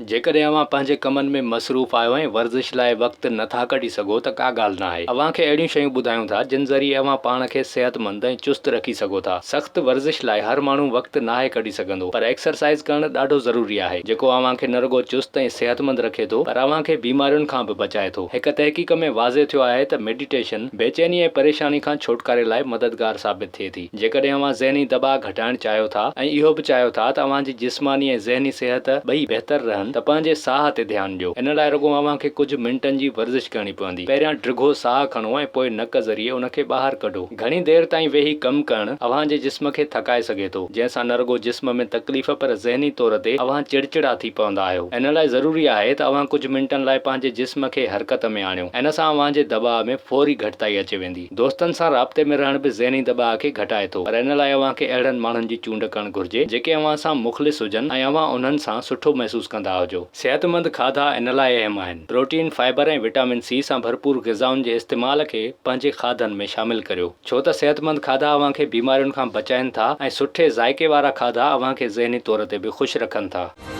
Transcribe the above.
जेकॾहिं अवां पंहिंजे कमनि में मसरूफ़ आहियो ऐं वर्ज़िश लाइ वक़्तु नथा कढी सघो त का ॻाल्हि न आहे। अव्हांखे अहिड़ियूं शयूं ॿुधायूं था जिन ज़रिए अवां पाण खे सेहतमंद ऐं चुस्त रखी सघो था। सख़्तु वर्ज़िश लाइ हर माण्हू वक़्तु नाहे कढी सघंदो, पर एक्सरसाइज़ करणु ॾाढो ज़रूरी आहे जेको अव्हांखे न रुॻो चुस्त ऐं सेहतमंद रखे थो पर अव्हांखे बीमारियुनि खां बि बचाए थो। हिक तहक़ीक़ में वाज़े थियो आहे त मेडिटेशन बेचैनी ऐं परेशानी खां छुटकारे लाइ मददगार साबित थिए थी। जेकॾहिं अवां ज़हनी दबाव घटाइणु चाहियो था ऐं इहो बि चाहियो था त अव्हांजी जिस्मानी ऐं ज़हनी सिहत ॿई बहितर रहनि त पंहिंजे साह ते ध्यानु ॾियो। इन लाइ रुॻो अव्हांखे कुझु मिंटनि जी वर्ज़िश करणी पवंदी। पहिरियां डिघो साह खणो ऐं पोइ नक ज़रिए उनखे ॿाहिरि कढो। घणी देरि ताईं वेही कमु करणु अव्हांजे जिस्म खे थकाए सघे थो, जंहिंसां न रुॻो जिस्म में तकलीफ़ पर ज़हनी तौर ते अव्हां चिड़चिड़ा थी पवंदा आहियो। इन लाइ ज़रूरी आहे त अव्हां कुझु मिंटनि लाइ पंहिंजे जिस्म खे हरकत में आणियो। इन सां अव्हांजे दॿाउ में फौरी घटिताई अची वेंदी। दोस्तनि सां राब्ते में रहण बि ज़हनी दॿाउ खे घटाए थो, पर इन लाइ अव्हांखे अहिड़नि माण्हुनि जी चूंड करणु घुर्जे जेके अव्हां सां मुख़लिस हुजनि ऐं अव्हां उन्हनि सां सुठो महसूस कंदा हुजो। सेहतमंद खाधा इन लाइ अहम आहिनि। प्रोटीन, फाइबर ऐं विटामिन सी सां भरपूर ग़िज़ाउनि जे इस्तेमाल खे पंहिंजे खाधनि में शामिल करियो, छो त सेहतमंद खाधा अव्हांखे बीमारियुनि खां बचाइनि था ऐं सुठे ज़ाइके वारा खाधा अव्हांखे ज़हनी तौर ते बि ख़ुशि रखनि था।